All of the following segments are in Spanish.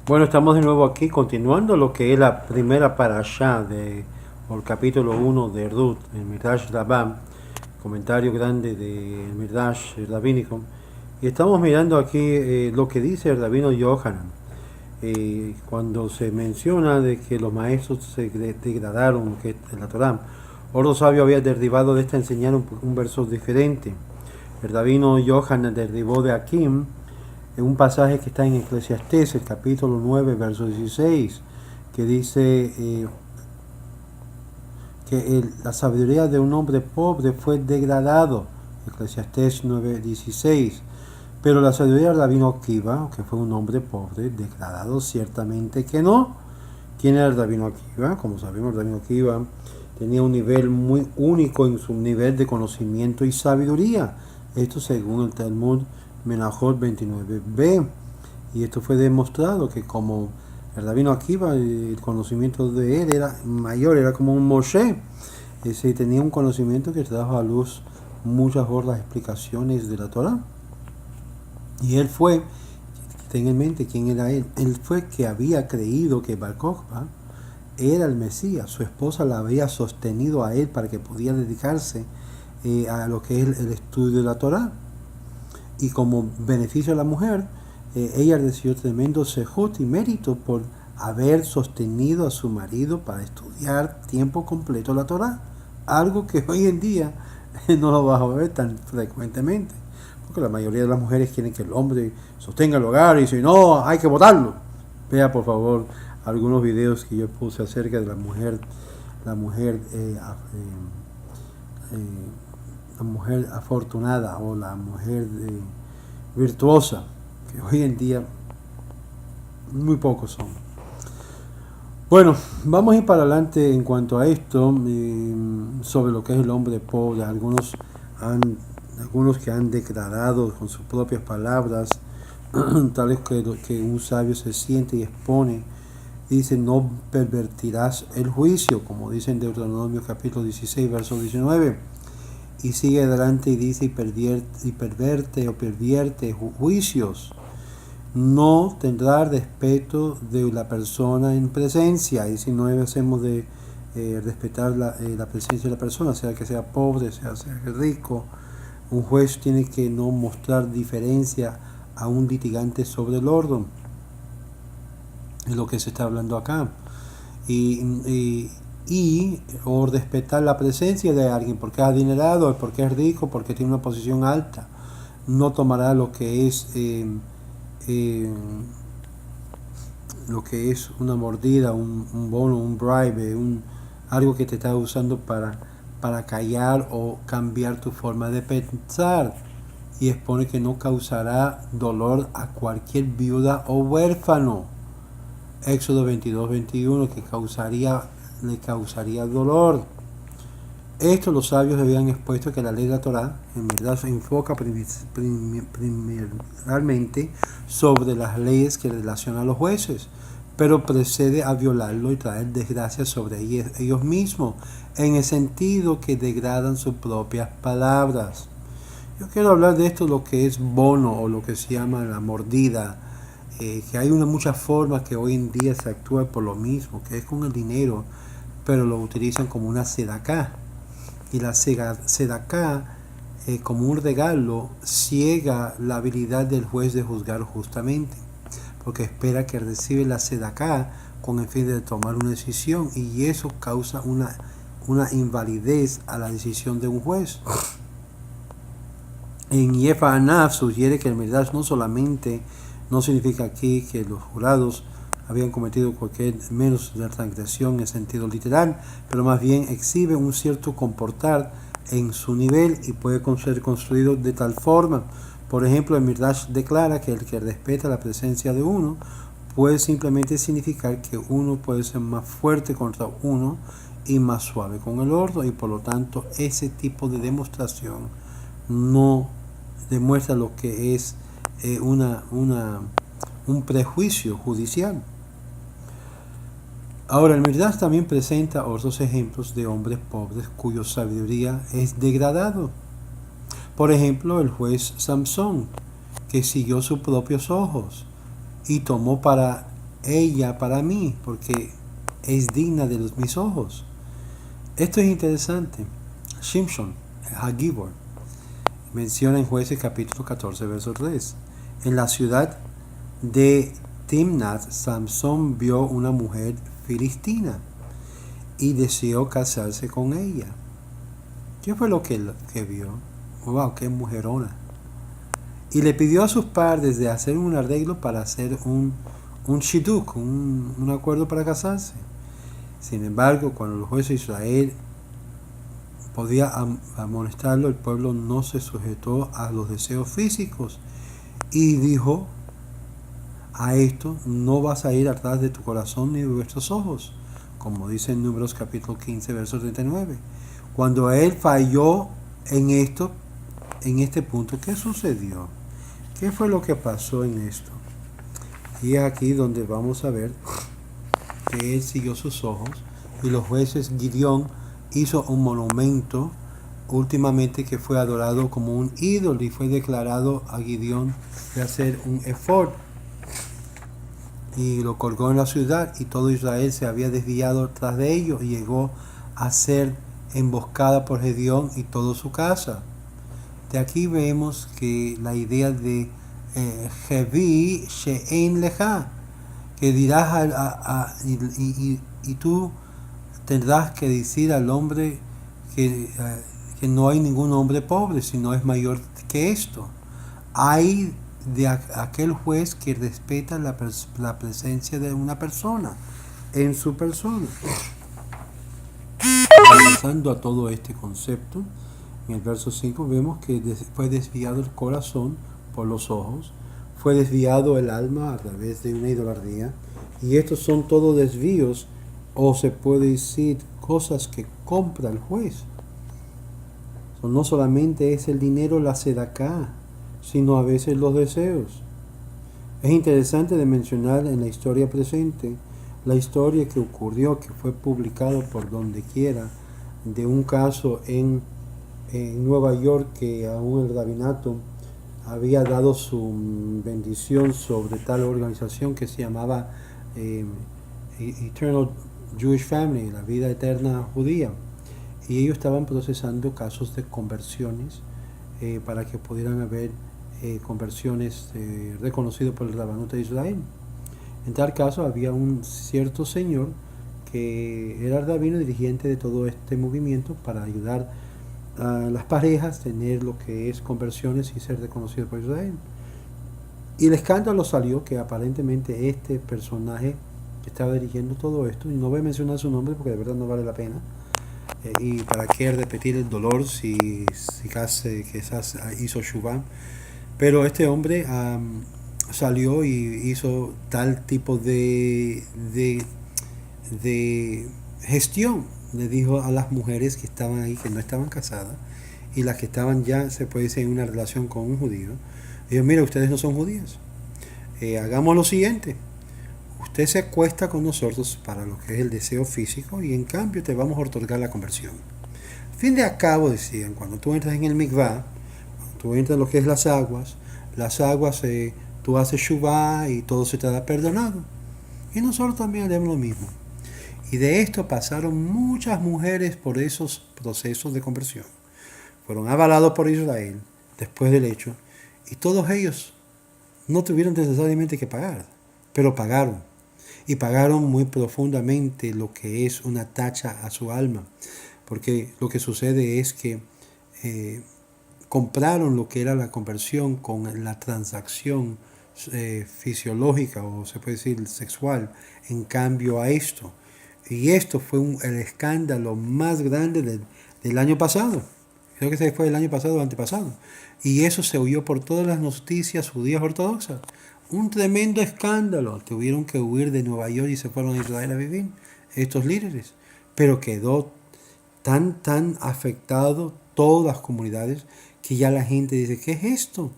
Bueno, estamos de nuevo aquí continuando lo que es la primera parashá o el capítulo 1 de Ruth, el Midrash Rabbah, comentario grande del Midrash rabínico. Y estamos mirando aquí lo que dice el rabino Yohanan. Cuando se menciona de que los maestros se degradaron, que en la Torá, otro sabio había derribado de esta enseñar un verso diferente. El rabino Yohanan derribó de Akim en un pasaje que está en Eclesiastés, el capítulo 9, verso 16, que dice que la sabiduría de un hombre pobre fue degradado. Eclesiastés 9, 16. Pero la sabiduría del rabino Akiva, que fue un hombre pobre, degradado, ciertamente que no. ¿Quién era el rabino Akiva? Como sabemos, el rabino Akiva tenía un nivel muy único en su nivel de conocimiento y sabiduría. Esto según el Talmud Menachot 29b. Y esto fue demostrado que como el rabino Akiva, el conocimiento de él era mayor, era como un Moshe. Ese tenía un conocimiento que trajo a luz muchas otras explicaciones de la Torah. Y él fue, ten en mente quién era él. Él fue que había creído que Bar Kokhba era el Mesías. Su esposa la había sostenido a él para que pudiera dedicarse a lo que es el estudio de la Torah. Y como beneficio a la mujer, ella recibió tremendo sejut y mérito por haber sostenido a su marido para estudiar tiempo completo la Torah. Algo que hoy en día no lo vas a ver tan frecuentemente. Porque la mayoría de las mujeres quieren que el hombre sostenga el hogar y si no, hay que votarlo. Vea por favor algunos videos que yo puse acerca de la mujer, la mujer afortunada o la mujer virtuosa, que hoy en día muy pocos son. Bueno, vamos a ir para adelante en cuanto a esto, sobre lo que es el hombre pobre. Algunos que han declarado con sus propias palabras, tales que un sabio se siente y expone, dice: no pervertirás el juicio, como dice en Deuteronomio capítulo 16, verso 19, y sigue adelante y dice: y pervierte juicios, no tendrá respeto de la persona en presencia. Y si no hacemos de respetar la presencia de la persona, sea que sea pobre, sea rico, un juez tiene que no mostrar diferencia a un litigante sobre el orden. Es lo que se está hablando acá. O respetar la presencia de alguien porque es adinerado, porque es rico, porque tiene una posición alta. No tomará lo que es una mordida, un bono, un bribe, algo que te está usando para callar o cambiar tu forma de pensar. Y expone que no causará dolor a cualquier viuda o huérfano. Éxodo 22, 21, que le causaría dolor. Esto los sabios habían expuesto que la ley de la Torá en verdad se enfoca primeramente sobre las leyes que relacionan a los jueces, pero procede a violarlo y traer desgracia sobre ellos mismos, en el sentido que degradan sus propias palabras. Yo quiero hablar de esto, lo que es bono o lo que se llama la mordida, que hay muchas formas que hoy en día se actúa por lo mismo, que es con el dinero, pero lo utilizan como una sedaká. Y la sedaká, como un regalo, ciega la habilidad del juez de juzgar justamente, porque espera que recibe la sedaká con el fin de tomar una decisión, y eso causa una invalidez a la decisión de un juez. En Yefa Anaf sugiere que el Midrash no significa aquí que los jurados habían cometido cualquier menos de transgresión en sentido literal, pero más bien exhibe un cierto comportar en su nivel y puede ser construido de tal forma. Por ejemplo, el Midrash declara que el que respeta la presencia de uno puede simplemente significar que uno puede ser más fuerte contra uno y más suave con el otro, y por lo tanto ese tipo de demostración no demuestra lo que es un prejuicio judicial. Ahora, el Midrash también presenta otros ejemplos de hombres pobres cuya sabiduría es degradado. Por ejemplo, el juez Samson, que siguió sus propios ojos y tomó para ella para mí, porque es digna de mis ojos. Esto es interesante. Shimshon, Hagibor, menciona en Jueces capítulo 14, verso 3. En la ciudad de Timnath, Samson vio una mujer filistina y deseó casarse con ella. ¿Qué fue lo que vio? ¡Wow! ¡Qué mujerona! Y le pidió a sus padres de hacer un arreglo para hacer un shidduch, un acuerdo para casarse. Sin embargo, cuando los jueces de Israel podía amonestarlo, el pueblo no se sujetó a los deseos físicos y dijo: a esto no vas a ir atrás de tu corazón ni de vuestros ojos, como dice en Números capítulo 15, verso 39. Cuando él falló en esto, en este punto, ¿qué sucedió? ¿Qué fue lo que pasó en esto? Y es aquí donde vamos a ver que él siguió sus ojos y los jueces. Gideón hizo un monumento últimamente que fue adorado como un ídolo y fue declarado a Gideón de hacer un efod y lo colgó en la ciudad, y todo Israel se había desviado tras de ello y llegó a ser emboscada por Gideón y toda su casa. De aquí vemos que la idea de Hevi She'en Leja, que dirás y tú tendrás que decir al hombre que no hay ningún hombre pobre, sino es mayor que esto. Hay de aquel juez que respeta la presencia de una persona en su persona. Regresando a todo este concepto, en el verso 5 vemos que fue desviado el corazón por los ojos, fue desviado el alma a través de una idolatría, y estos son todos desvíos, o se puede decir cosas que compra el juez. No solamente es el dinero, la sedaká, sino a veces los deseos. Es interesante de mencionar en la historia presente, la historia que ocurrió, que fue publicado por donde quiera, de un caso en Nueva York, que aún el rabinato había dado su bendición sobre tal organización que se llamaba Eternal Jewish Family, la vida eterna judía, y ellos estaban procesando casos de conversiones para que pudieran haber conversiones reconocidas por el Rabanut de Israel. En tal caso había un cierto señor que era el rabino dirigente de todo este movimiento para ayudar a las parejas a tener lo que es conversiones y ser reconocidos por Israel. Y el escándalo salió que aparentemente este personaje que estaba dirigiendo todo esto, y no voy a mencionar su nombre porque de verdad no vale la pena, y para qué repetir el dolor si quizás hizo Shuvah, pero este hombre salió y hizo tal tipo de gestión. Le dijo a las mujeres que estaban ahí, que no estaban casadas, y las que estaban ya, se puede decir, en una relación con un judío, dijo: mira, ustedes no son judías, hagamos lo siguiente: usted se acuesta con nosotros para lo que es el deseo físico, y en cambio te vamos a otorgar la conversión. Fin de acabo, decían, cuando tú entras en el mikvah, cuando tú entras en lo que es las aguas, tú haces shuvah y todo se te da perdonado. Y nosotros también haremos lo mismo. Y de esto pasaron muchas mujeres por esos procesos de conversión. Fueron avalados por Israel después del hecho, y todos ellos no tuvieron necesariamente que pagar, pero pagaron. Y pagaron muy profundamente lo que es una tacha a su alma. Porque lo que sucede es que compraron lo que era la conversión con la transacción fisiológica, o se puede decir sexual, en cambio a esto. Y esto fue el escándalo más grande del año pasado. Creo que fue el año pasado o antepasado. Y eso se oyó por todas las noticias judías ortodoxas. Un tremendo escándalo. Tuvieron que huir de Nueva York y se fueron a Israel a vivir estos líderes. Pero quedó tan afectado todas las comunidades que ya la gente dice: ¿qué es esto?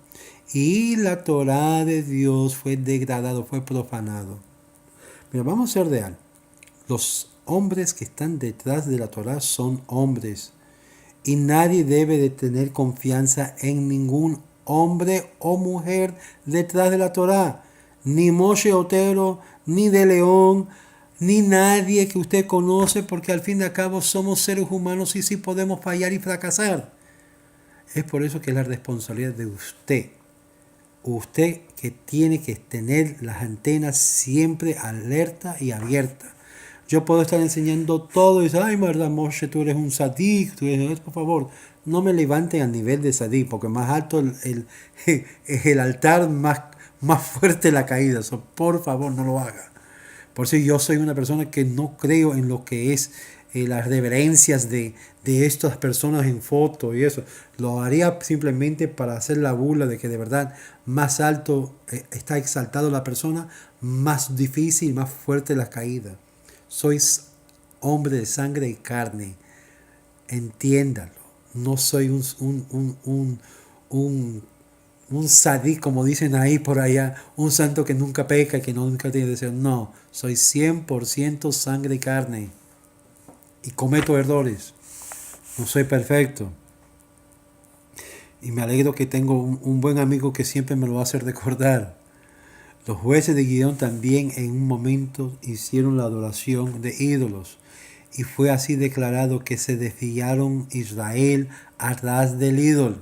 Y la Torá de Dios fue degradado, fue profanado. Mira, vamos a ser real. Los hombres que están detrás de la Torá son hombres, y nadie debe de tener confianza en ningún hombre o mujer detrás de la Torá. ni Moshe Otero, ni De León, ni nadie que usted conoce, porque al fin y al cabo somos seres humanos y sí podemos fallar y fracasar. Es por eso que es la responsabilidad de usted. Usted que tiene que tener las antenas siempre alerta y abiertas. Yo puedo estar enseñando todo y decir, ay, verdad, Moshe, tú eres un sadik, tú eres, por favor, no me levanten al nivel de sadik, porque más alto el altar, más fuerte la caída. So, por favor, no lo haga. Por eso yo soy una persona que no creo en lo que es las reverencias de estas personas en foto y eso. Lo haría simplemente para hacer la burla de que de verdad más alto está exaltado la persona, más difícil, más fuerte la caída. Sois hombre de sangre y carne. Entiéndalo. No soy un sadí, como dicen ahí por allá, un santo que nunca peca, que nunca tiene deseo. No, soy 100% sangre y carne. Y cometo errores. No soy perfecto. Y me alegro que tengo un buen amigo que siempre me lo hace recordar. Los jueces de Gideón también en un momento hicieron la adoración de ídolos. Y fue así declarado que se desviaron Israel a través del ídolo.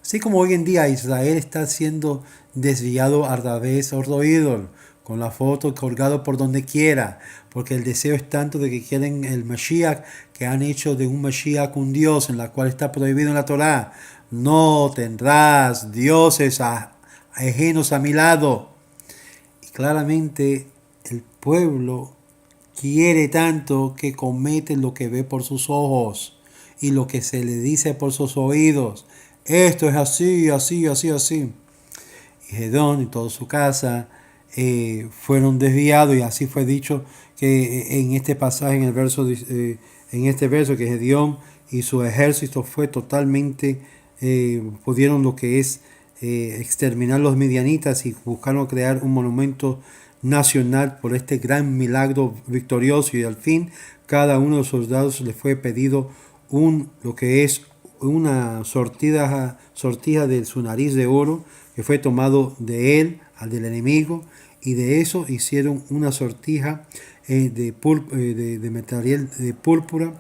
Así como hoy en día Israel está siendo desviado a través de otro ídolo, con la foto colgado por donde quiera, porque el deseo es tanto de que quieren el Mashiach, que han hecho de un Mashiach un Dios, en la cual está prohibido en la Torá. No tendrás dioses ajenos a mi lado. Y claramente el pueblo quiere tanto que comete lo que ve por sus ojos y lo que se le dice por sus oídos. Esto es así, así, así, así. Y Gedón y toda su casa fueron desviados, y así fue dicho que en este pasaje, en este verso, que Gedeón y su ejército fue totalmente, pudieron lo que es exterminar los midianitas y buscaron crear un monumento nacional por este gran milagro victorioso, y al fin cada uno de los soldados le fue pedido lo que es una sortija de su nariz de oro, que fue tomado de él al del enemigo, y de eso hicieron una sortija de material de púrpura,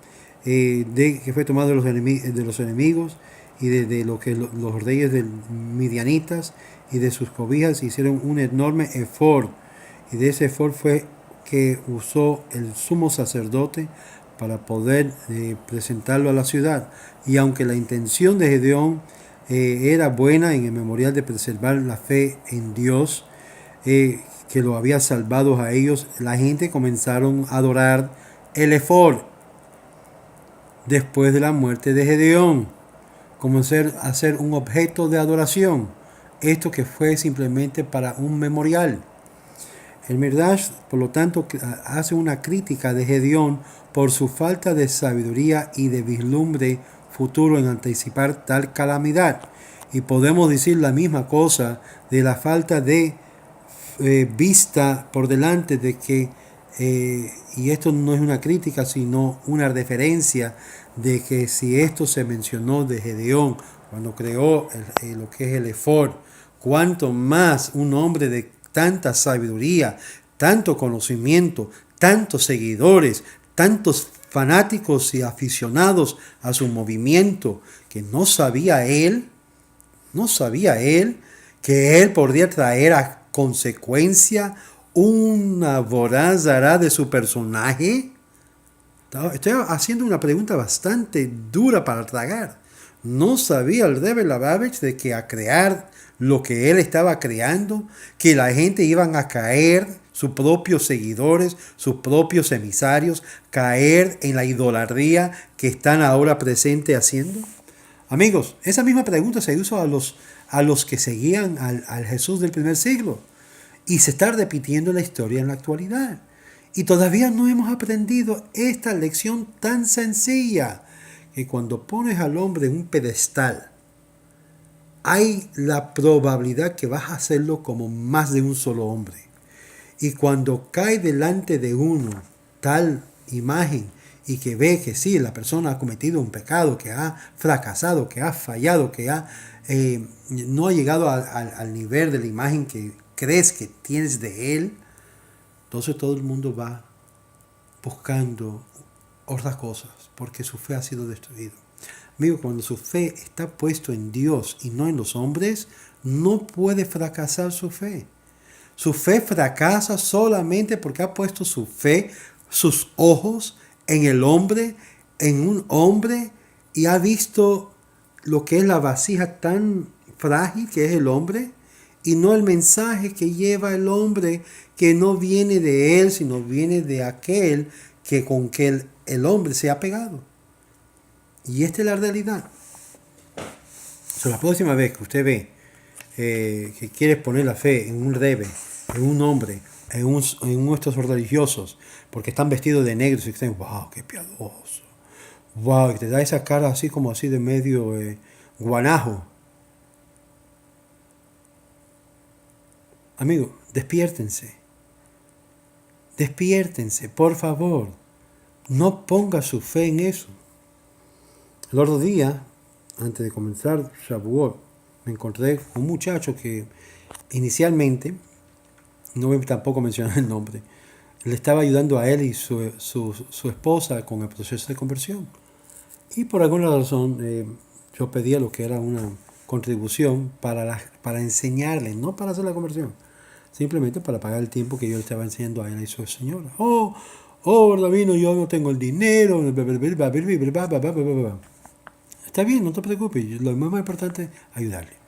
que fue tomado de los enemigos y de lo que los reyes de midianitas, y de sus cobijas hicieron un enorme efod, y de ese efod fue que usó el sumo sacerdote para poder presentarlo a la ciudad. Y aunque la intención de Gedeón era buena en el memorial de preservar la fe en Dios, que lo había salvado a ellos, la gente comenzaron a adorar el efod después de la muerte de Gedeón, comenzaron a ser un objeto de adoración, esto que fue simplemente para un memorial. El Midrash, por lo tanto, hace una crítica de Gedeón por su falta de sabiduría y de vislumbre futuro en anticipar tal calamidad. Y podemos decir la misma cosa de la falta de vista por delante de que, y esto no es una crítica, sino una referencia de que si esto se mencionó de Gedeón cuando creó lo que es el efod, cuanto más un hombre de tanta sabiduría, tanto conocimiento, tantos seguidores, tantos fanáticos y aficionados a su movimiento, que no sabía él que él podría traer a consecuencia una vorazara de su personaje. Estoy haciendo una pregunta bastante dura para tragar. ¿No sabía el Rebbe Lubavitch de que a crear lo que él estaba creando, que la gente iban a caer, sus propios seguidores, sus propios emisarios, caer en la idolatría que están ahora presentes haciendo? Amigos, esa misma pregunta se hizo a los que seguían al Jesús del primer siglo, y se está repitiendo la historia en la actualidad. Y todavía no hemos aprendido esta lección tan sencilla, que cuando pones al hombre en un pedestal, hay la probabilidad que vas a hacerlo como más de un solo hombre. Y cuando cae delante de uno tal imagen y que ve que sí, la persona ha cometido un pecado, que ha fracasado, que ha fallado, que no ha llegado al nivel de la imagen que crees que tienes de Él, entonces todo el mundo va buscando otras cosas, porque su fe ha sido destruida. Amigo, cuando su fe está puesto en Dios y no en los hombres, no puede fracasar su fe. Su fe fracasa solamente porque ha puesto su fe, sus ojos en el hombre, en un hombre, y ha visto lo que es la vasija tan frágil que es el hombre, y no el mensaje que lleva el hombre, que no viene de él, sino viene de aquel que con que el hombre se ha pegado. Y esta es la realidad. La próxima vez que usted ve que quiere poner la fe en un rebe, en un hombre, en uno de estos religiosos, porque están vestidos de negro y dicen, wow, qué piadoso. Wow, que te da esa cara así como así de medio guanajo. Amigo, despiértense. Despiértense, por favor. No ponga su fe en eso. El otro día, antes de comenzar Shavuot, me encontré con un muchacho que inicialmente, no voy tampoco a mencionar el nombre, le estaba ayudando a él y su esposa con el proceso de conversión. Y por alguna razón yo pedía lo que era una contribución para enseñarle, no para hacer la conversión, simplemente para pagar el tiempo que yo le estaba enseñando a él y a su señora. Rabino, yo no tengo el dinero. Está bien, no te preocupes, lo más importante es ayudarle.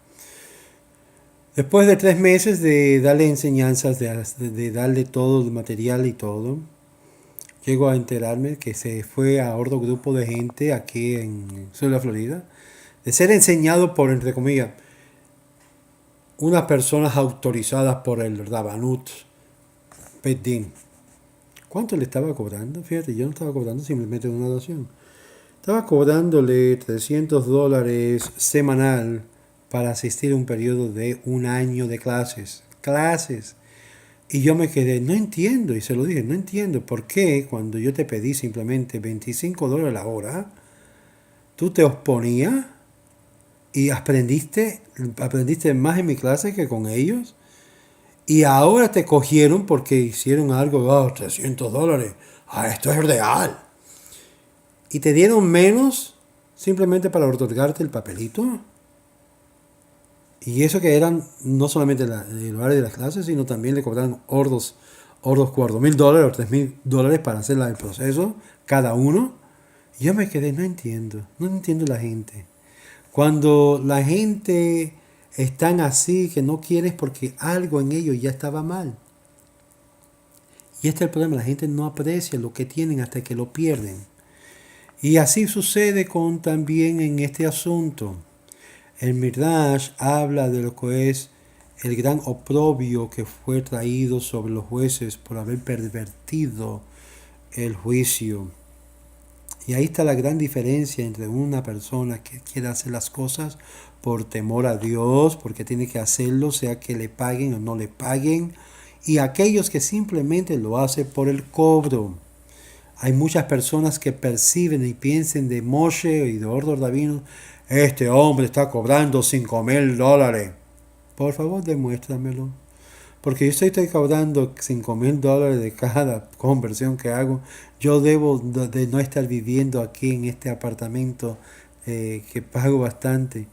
Después de 3 meses de darle enseñanzas, de darle todo el material y todo, llego a enterarme que se fue a otro grupo de gente aquí en sur de la Florida, de ser enseñado por, entre comillas, unas personas autorizadas por el Rabanut Beit Din. ¿Cuánto le estaba cobrando? Fíjate, yo no estaba cobrando simplemente una donación. Estaba cobrándole $300 semanal para asistir a un periodo de 1 año de clases. Y yo me quedé, no entiendo, y se lo dije, no entiendo por qué cuando yo te pedí simplemente $25 la hora, tú te oponías y aprendiste más en mi clase que con ellos. Y ahora te cogieron porque hicieron algo, $300, esto es real. Y te dieron menos simplemente para otorgarte el papelito. Y eso que eran no solamente el horario de las clases, sino también le cobraron $4,000 o $3,000 para hacer el proceso, cada uno. Y yo me quedé, no entiendo la gente. Cuando la gente están así, que no quieres porque algo en ellos ya estaba mal. Y este es el problema, la gente no aprecia lo que tienen hasta que lo pierden. Y así sucede también en este asunto. El Midrash habla de lo que es el gran oprobio que fue traído sobre los jueces por haber pervertido el juicio. Y ahí está la gran diferencia entre una persona que quiere hacer las cosas por temor a Dios, porque tiene que hacerlo, sea que le paguen o no le paguen, y aquellos que simplemente lo hacen por el cobro. Hay muchas personas que perciben y piensan de Moshe y de otros rabinos, este hombre está cobrando $5,000. Por favor, demuéstramelo. Porque yo estoy cobrando $5,000 de cada conversión que hago. Yo debo de no estar viviendo aquí en este apartamento que pago bastante.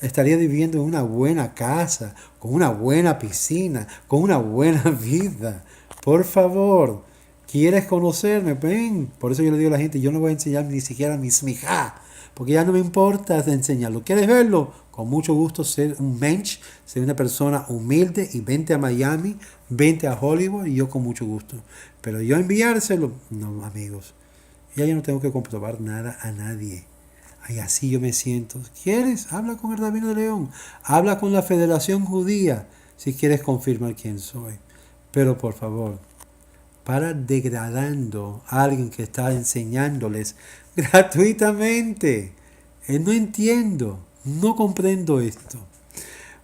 Estaría viviendo en una buena casa, con una buena piscina, con una buena vida. Por favor, ¿quieres conocerme? Ven. Por eso yo le digo a la gente, yo no voy a enseñar ni siquiera mi smijá, porque ya no me importa enseñarlo. ¿Quieres verlo? Con mucho gusto, ser un mensch, ser una persona humilde y vente a Miami, vente a Hollywood y yo con mucho gusto. Pero yo enviárselo, no, amigos. Ya yo no tengo que comprobar nada a nadie. Y así yo me siento. ¿Quieres? Habla con el Rabino de León. Habla con la Federación Judía si quieres confirmar quién soy. Pero por favor, para degradando a alguien que está enseñándoles gratuitamente. No entiendo, no comprendo esto.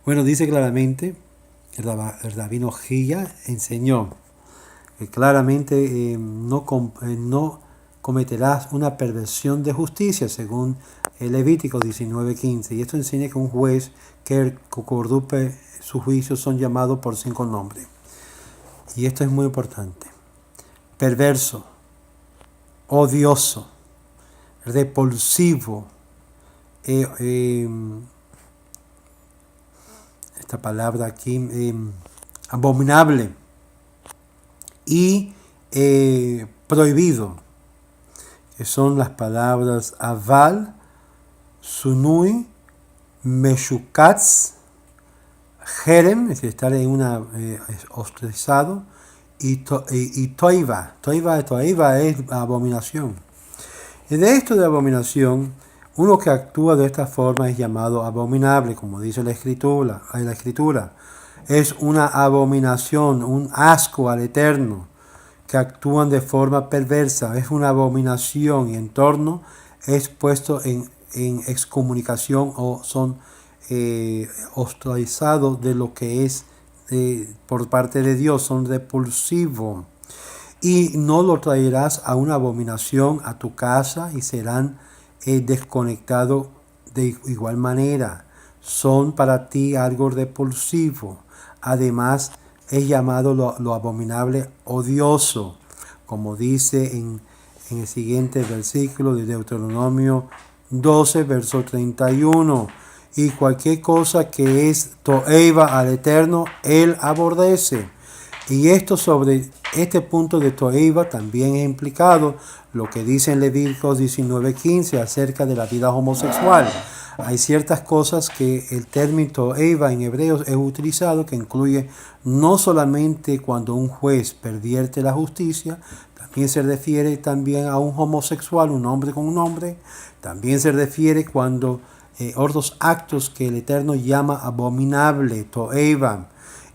Bueno, dice claramente, el Rabino Gia enseñó que claramente no cometerás una perversión de justicia, según Levítico 19:15. Y esto enseña que un juez que corrompe sus juicios son llamados por 5 nombres. Y esto es muy importante. Perverso, odioso, repulsivo, esta palabra aquí, abominable y prohibido, que son las palabras aval, sunui, meshukatz, jerem, es decir, estar en una ostracizado, y toiva. Toiva es abominación. Y de esto de abominación, uno que actúa de esta forma es llamado abominable, como dice la escritura. Es una abominación, un asco al Eterno, que actúan de forma perversa. Es una abominación y en torno es puesto en excomunicación o son ostracizados de lo que es por parte de Dios, son repulsivos. Y no lo traerás a una abominación a tu casa y serán desconectados de igual manera. Son para ti algo repulsivo. Además, es llamado lo abominable odioso, como dice en el siguiente versículo de Deuteronomio 12, verso 31. Y cualquier cosa que es toeva al Eterno, Él aborrece. Y esto sobre este punto de toeva también es implicado lo que dice en Levíticos 19:15 acerca de la vida homosexual. Hay ciertas cosas que el término toeva en hebreo es utilizado, que incluye no solamente cuando un juez pervierte la justicia, también se refiere también a un homosexual, un hombre con un hombre, también se refiere cuando otros actos que el Eterno llama abominable, toeva.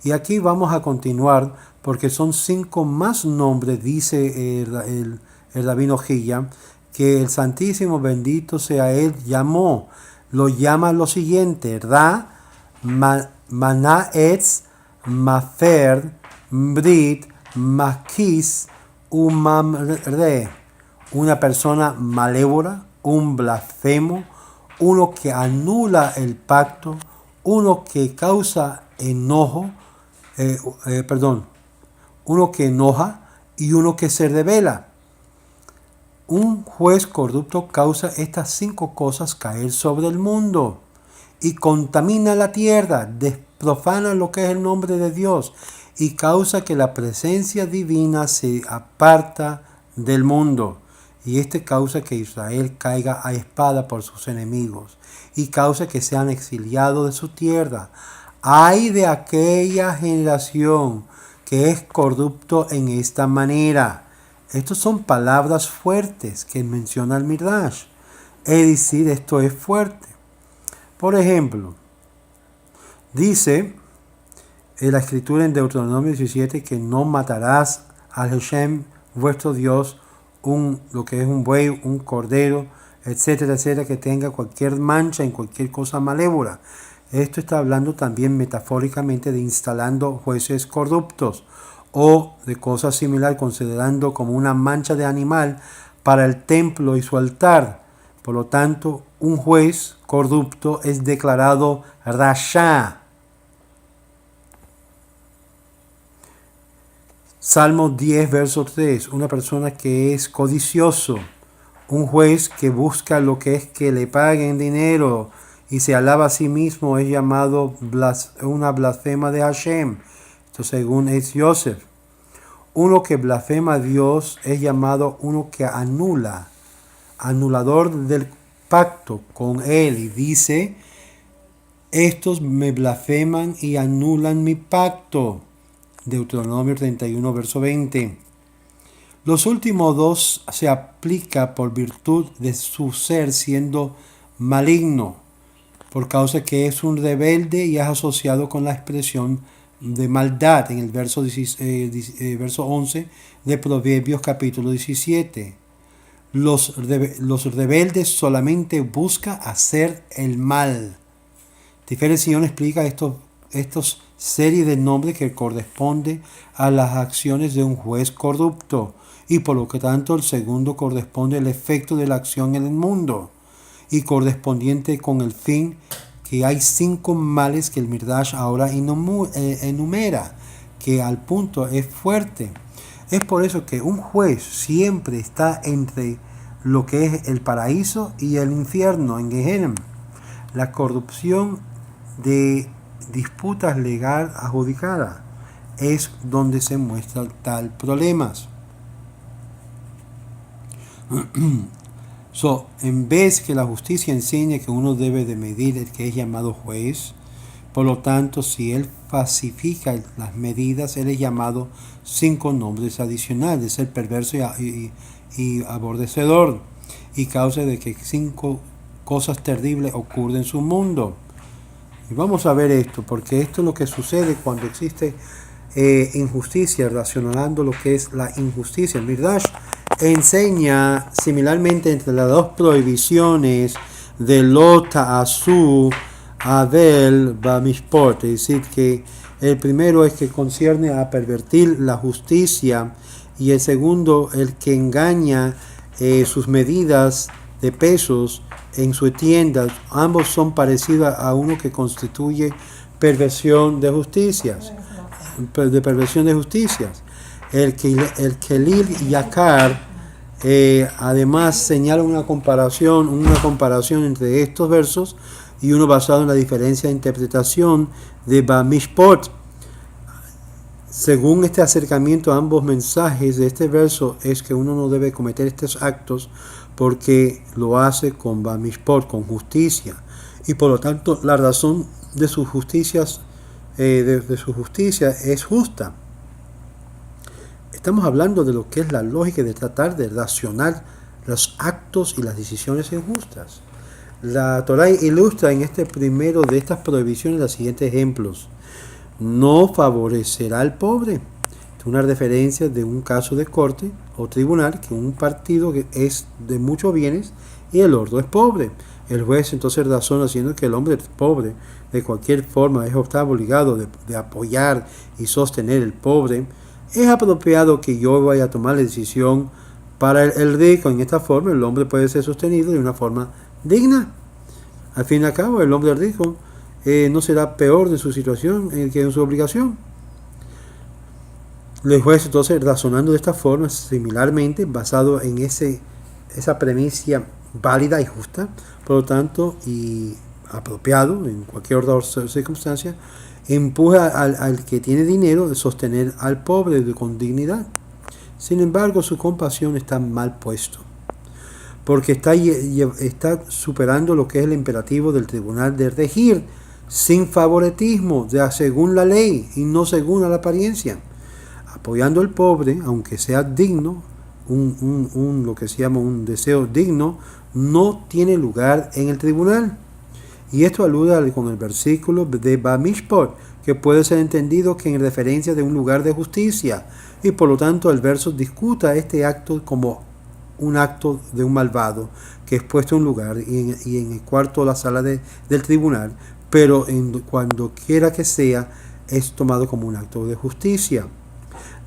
Y aquí vamos a continuar porque son 5 más nombres, dice el rabino Gilla, que el Santísimo, bendito sea Él, lo llama lo siguiente: Ra, Manaetz, Mafer, Brit, Maquis, Umamre. Una persona malévola, un blasfemo, uno que anula el pacto, uno que causa enojo, uno que enoja y uno que se revela. Un juez corrupto causa estas 5 cosas caer sobre el mundo y contamina la tierra, desprofana lo que es el nombre de Dios y causa que la presencia divina se aparta del mundo. Y causa que Israel caiga a espada por sus enemigos y causa que sean exiliados de su tierra. Ay de aquella generación que es corrupto en esta manera. Estas son palabras fuertes que menciona el Midrash. Es decir, esto es fuerte. Por ejemplo, dice en la escritura en Deuteronomio 17 que no matarás al Hashem, vuestro Dios, lo que es un buey, un cordero, etcétera, etcétera, que tenga cualquier mancha en cualquier cosa malévola. Esto está hablando también metafóricamente de instalando jueces corruptos o de cosas similares, considerando como una mancha de animal para el templo y su altar. Por lo tanto, un juez corrupto es declarado rasha. Salmo 10, verso 3. Una persona que es codicioso. Un juez que busca lo que es que le paguen dinero y se alaba a sí mismo es llamado una blasfema de Hashem. Esto según es Yosef. Uno que blasfema a Dios es llamado uno que anulador del pacto con Él. Y dice, estos me blasfeman y anulan mi pacto. Deuteronomio 31, verso 20. Los últimos 2 se aplica por virtud de su ser siendo maligno, por causa que es un rebelde y es asociado con la expresión de maldad en el verso 11 de Proverbios capítulo 17. Los rebeldes solamente buscan hacer el mal. Diferenciación explica estos series de nombres que corresponde a las acciones de un juez corrupto y por lo que tanto el segundo corresponde al efecto de la acción en el mundo. y correspondiente con el fin que hay 5 males que el Midrash ahora enumera, que al punto es fuerte. Es por eso que un juez siempre está entre lo que es el paraíso y el infierno, en Gehenna. La corrupción de disputas legal adjudicadas es donde se muestra tal problemas. En vez que la justicia enseñe que uno debe de medir el que es llamado juez, por lo tanto, si él falsifica las medidas, él es llamado 5 nombres adicionales, el perverso y aborrecedor, y causa de que 5 cosas terribles ocurren en su mundo. Y vamos a ver esto, porque esto es lo que sucede cuando existe injusticia, relacionando lo que es la injusticia. El Midrash enseña similarmente entre las 2 prohibiciones de Lo ta'asu Abel Bamishpot, es decir, que el primero es que concierne a pervertir la justicia, y el segundo el que engaña sus medidas de pesos en su tienda. Ambos son parecidos a uno que constituye perversión de justicias, El Kelil Yakar además señala una comparación entre estos versos y uno basado en la diferencia de interpretación de Bamishpot. Según este acercamiento a ambos mensajes de este verso, es que uno no debe cometer estos actos porque lo hace con Bamishpot, con justicia, y por lo tanto la razón de sus justicias de su justicia es justa. Estamos hablando de lo que es la lógica de tratar de racionar los actos y las decisiones injustas. La Torá ilustra en este primero de estas prohibiciones los siguientes ejemplos. No favorecerá al pobre. Es una referencia de un caso de corte o tribunal, que un partido que es de muchos bienes y el otro es pobre. El juez entonces razona diciendo que el hombre pobre de cualquier forma está obligado de apoyar y sostener el pobre. Es apropiado que yo vaya a tomar la decisión para el rico. En esta forma el hombre puede ser sostenido de una forma digna. Al fin y al cabo, el hombre rico no será peor de su situación que en su obligación. El juez entonces, razonando de esta forma, similarmente, basado en esa premisa válida y justa, por lo tanto, y apropiado en cualquier otra circunstancia, empuja al que tiene dinero a sostener al pobre con dignidad. Sin embargo, su compasión está mal puesto, porque está superando lo que es el imperativo del tribunal de regir sin favoritismo, según la ley y no según la apariencia, apoyando al pobre, aunque sea digno, lo que se llama un deseo digno, no tiene lugar en el tribunal. Y esto alude con el versículo de Bamishpot, que puede ser entendido que en referencia de un lugar de justicia, y por lo tanto el verso discuta este acto como un acto de un malvado que es puesto en un lugar y en el cuarto de la sala del tribunal, pero cuando quiera que sea es tomado como un acto de justicia.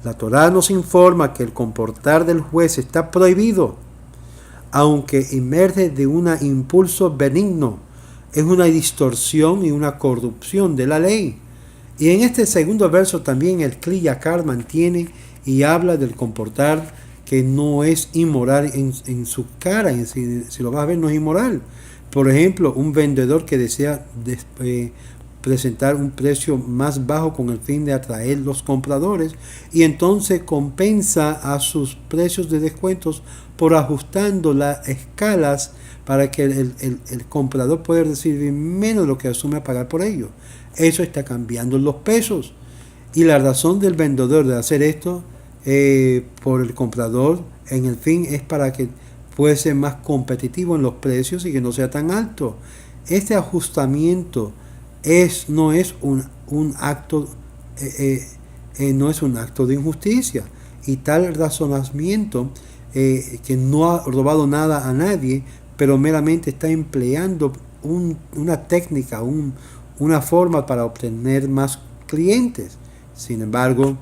La Torá nos informa que el comportar del juez está prohibido, aunque emerge de un impulso benigno. Es una distorsión y una corrupción de la ley. Y en este segundo verso también el Kli Yakar mantiene y habla del comportar que no es inmoral en su cara. Si lo vas a ver, no es inmoral. Por ejemplo, un vendedor que desea presentar un precio más bajo con el fin de atraer los compradores, y entonces compensa a sus precios de descuentos por ajustando las escalas para que el comprador pueda recibir menos de lo que asume a pagar por ello. Eso está cambiando los pesos, y la razón del vendedor de hacer esto por el comprador en el fin es para que pueda ser más competitivo en los precios y que no sea tan alto. Este ajustamiento no es un acto de injusticia, y tal razonamiento que no ha robado nada a nadie, pero meramente está empleando una técnica, una forma para obtener más clientes. Sin embargo,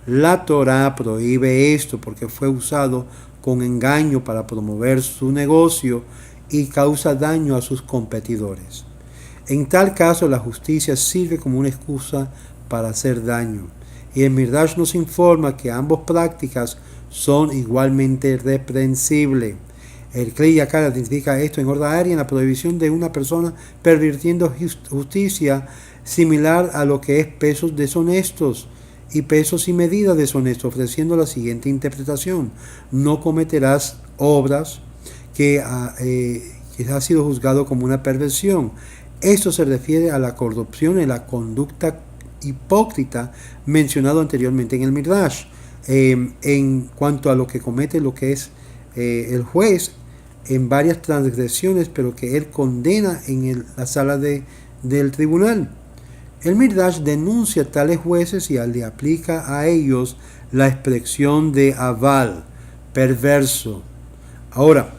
la Torá prohíbe esto porque fue usado con engaño para promover su negocio y causa daño a sus competidores. En tal caso, la justicia sirve como una excusa para hacer daño. Y el Midrash nos informa que ambas prácticas son igualmente reprensibles. El Kli Yakar identifica esto en Orda Ari en la prohibición de una persona pervirtiendo justicia similar a lo que es pesos deshonestos y pesos y medidas deshonestos, ofreciendo la siguiente interpretación: no cometerás obras que ha sido juzgado como una perversión. Esto se refiere a la corrupción y la conducta hipócrita mencionado anteriormente en el Midrash. En cuanto a lo que comete lo que es el juez en varias transgresiones, pero que él condena en la sala del tribunal. El Midrash denuncia a tales jueces y le aplica a ellos la expresión de aval, perverso. Ahora,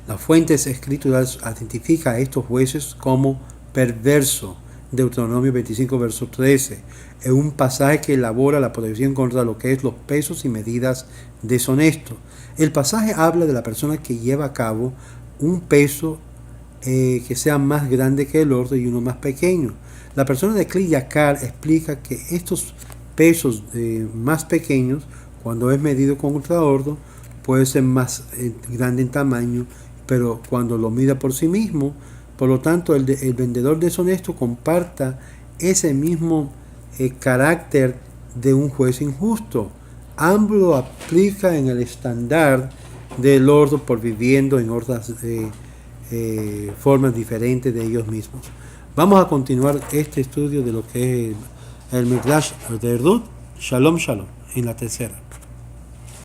las fuentes escrituras identifican a estos jueces como perverso. Deuteronomio 25, verso 13, es un pasaje que elabora la prohibición contra lo que es los pesos y medidas deshonestos. El pasaje habla de la persona que lleva a cabo un peso que sea más grande que el otro y uno más pequeño. La persona de Kli Yakar explica que estos pesos más pequeños, cuando es medido con ultraordo, puede ser más grande en tamaño, pero cuando lo mida por sí mismo, por lo tanto, el vendedor deshonesto comparta ese mismo carácter de un juez injusto. Ambos lo aplica en el estándar del ordo por viviendo en otras formas diferentes de ellos mismos. Vamos a continuar este estudio de lo que es el Midrash de Erdut. Shalom, shalom, en la tercera.